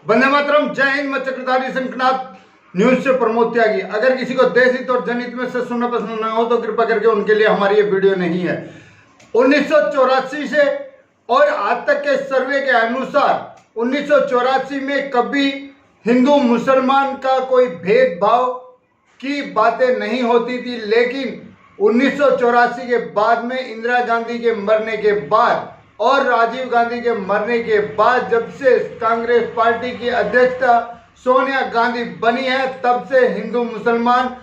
वंदे मातरम। जय हिंद। मैं चक्रधारी शंखनाथ न्यूज से प्रमोद त्यागी। अगर किसी को देश हित और जनहित में से सुनना पसंद न हो तो कृपया करके उनके लिए हमारी ये वीडियो नहीं है। 1984 से और आज तक के सर्वे के अनुसार 1984 में कभी हिंदू मुसलमान का कोई भेदभाव की बातें नहीं होती थी, लेकिन 1984 के बाद में इंदिरा गांधी के मरने के बाद और राजीव गांधी के मरने के बाद जब से कांग्रेस पार्टी की अध्यक्षता सोनिया गांधी बनी है, तब से हिंदू मुसलमान,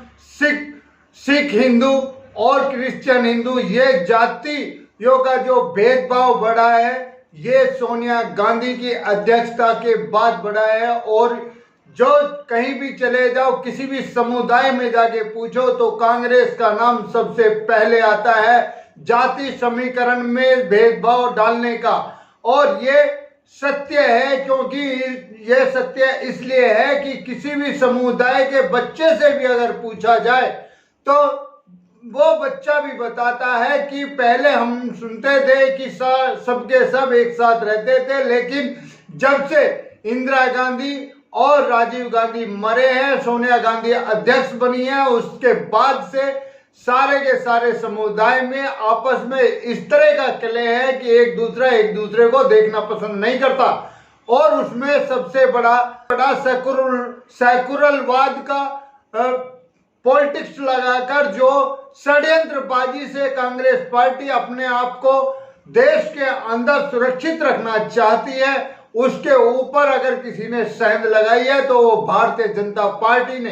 सिख हिंदू और क्रिश्चियन हिंदू, ये जातियों का जो भेदभाव बढ़ा है ये सोनिया गांधी की अध्यक्षता के बाद बढ़ा है। और जो कहीं भी चले जाओ, किसी भी समुदाय में जाके पूछो तो कांग्रेस का नाम सबसे पहले आता है जाति समीकरण में भेदभाव डालने का। और ये सत्य है, क्योंकि ये सत्य इसलिए है कि किसी भी समुदाय के बच्चे से भी अगर पूछा जाए तो वो बच्चा भी बताता है कि पहले हम सुनते थे कि सबके सब एक साथ रहते थे, लेकिन जब से इंदिरा गांधी और राजीव गांधी मरे हैं, सोनिया गांधी अध्यक्ष बनी है, उसके बाद से सारे के सारे समुदाय में आपस में इस तरह का कलह है कि एक दूसरे को देखना पसंद नहीं करता। और उसमें सबसे बड़ा सेकुलरवाद का पॉलिटिक्स लगाकर जो षड्यंत्रबाजी से कांग्रेस पार्टी अपने आप को देश के अंदर सुरक्षित रखना चाहती है, उसके ऊपर अगर किसी ने सेंध लगाई है तो वो भारतीय जनता पार्टी ने।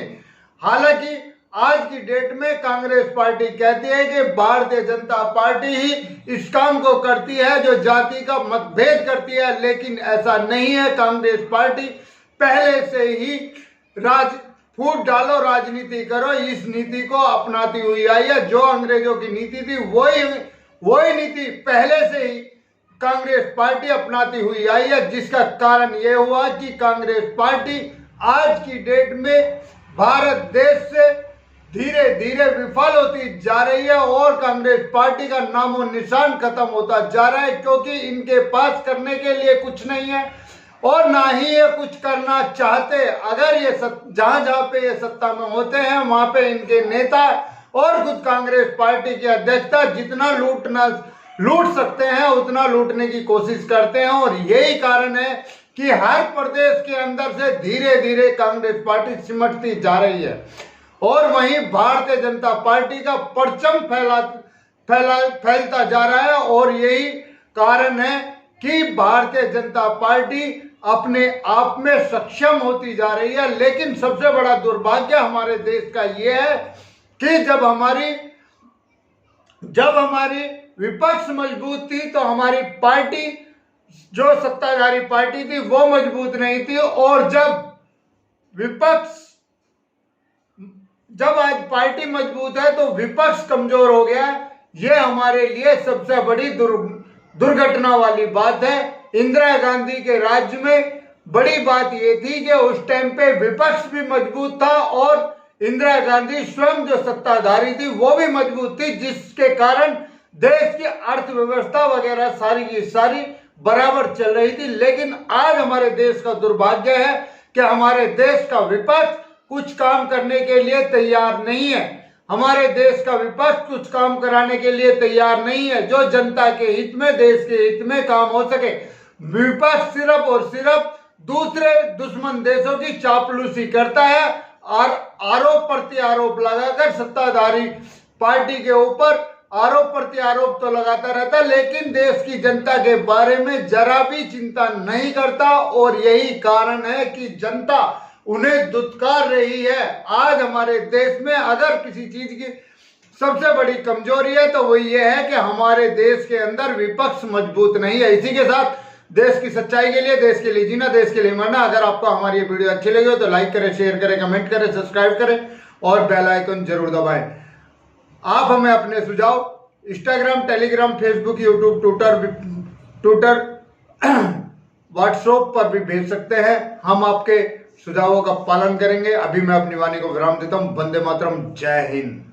हालांकि आज की डेट में कांग्रेस पार्टी कहती है कि भारतीय जनता पार्टी ही इस काम को करती है जो जाति का मतभेद करती है, लेकिन ऐसा नहीं है। कांग्रेस पार्टी पहले से ही फूट डालो राजनीति करो, इस नीति को अपनाती हुई आई है। जो अंग्रेजों की नीति थी वही नीति पहले से ही कांग्रेस पार्टी अपनाती हुई आई है, जिसका कारण यह हुआ कि कांग्रेस पार्टी आज की डेट में भारत देश से धीरे धीरे विफल होती जा रही है और कांग्रेस पार्टी का नामो निशान खत्म होता जा रहा है, क्योंकि इनके पास करने के लिए कुछ नहीं है और ना ही ये कुछ करना चाहते। अगर ये जहां पे ये सत्ता में होते हैं वहां पे इनके नेता और खुद कांग्रेस पार्टी की अध्यक्षता जितना लूट सकते हैं उतना लूटने की कोशिश करते हैं। और यही कारण है कि हर प्रदेश के अंदर से धीरे धीरे कांग्रेस पार्टी सिमटती जा रही है और वहीं भारतीय जनता पार्टी का परचम फैलता जा रहा है। और यही कारण है कि भारतीय जनता पार्टी अपने आप में सक्षम होती जा रही है। लेकिन सबसे बड़ा दुर्भाग्य हमारे देश का यह है कि जब हमारी विपक्ष मजबूत थी तो हमारी पार्टी, जो सत्ताधारी पार्टी थी, वो मजबूत नहीं थी। और जब आज पार्टी मजबूत है तो विपक्ष कमजोर हो गया है। ये हमारे लिए सबसे बड़ी दुर्घटना वाली बात है। इंदिरा गांधी के राज्य में बड़ी बात यह थी कि उस टाइम पे विपक्ष भी मजबूत था और इंदिरा गांधी स्वयं जो सत्ताधारी थी वो भी मजबूत थी, जिसके कारण देश की अर्थव्यवस्था वगैरह सारी की सारी बराबर चल रही थी। लेकिन आज हमारे देश का दुर्भाग्य है कि हमारे देश का विपक्ष कुछ काम करने के लिए तैयार नहीं है। हमारे देश का विपक्ष कुछ काम कराने के लिए तैयार नहीं है जो जनता के हित में, देश के हित में काम हो सके। विपक्ष सिर्फ और सिर्फ दूसरे दुश्मन देशों की चापलूसी करता है और आरोप प्रत्यारोप लगाकर सत्ताधारी पार्टी के ऊपर आरोप प्रत्यारोप तो लगाता रहता, लेकिन देश की जनता के बारे में जरा भी चिंता नहीं करता। और यही कारण है कि जनता उन्हें दुत्कार रही है। आज हमारे देश में अगर किसी चीज की सबसे बड़ी कमजोरी है तो वो ये है कि हमारे देश के अंदर विपक्ष मजबूत नहीं है। इसी के साथ देश की सच्चाई के लिए, देश के लिए जीना, देश के लिए मरना। अगर आपको हमारी ये वीडियो अच्छी लगी हो तो लाइक करें, शेयर करें, कमेंट करें, सब्सक्राइब करें और बेल आइकन जरूर दबाएं। आप हमें अपने सुझाव Instagram, Telegram, Facebook, YouTube, Twitter, WhatsApp पर भी भेज सकते हैं। हम आपके सुझावों का पालन करेंगे। अभी मैं अपनी वाणी को विराम देता हूं। वंदे मातरम। जय हिंद।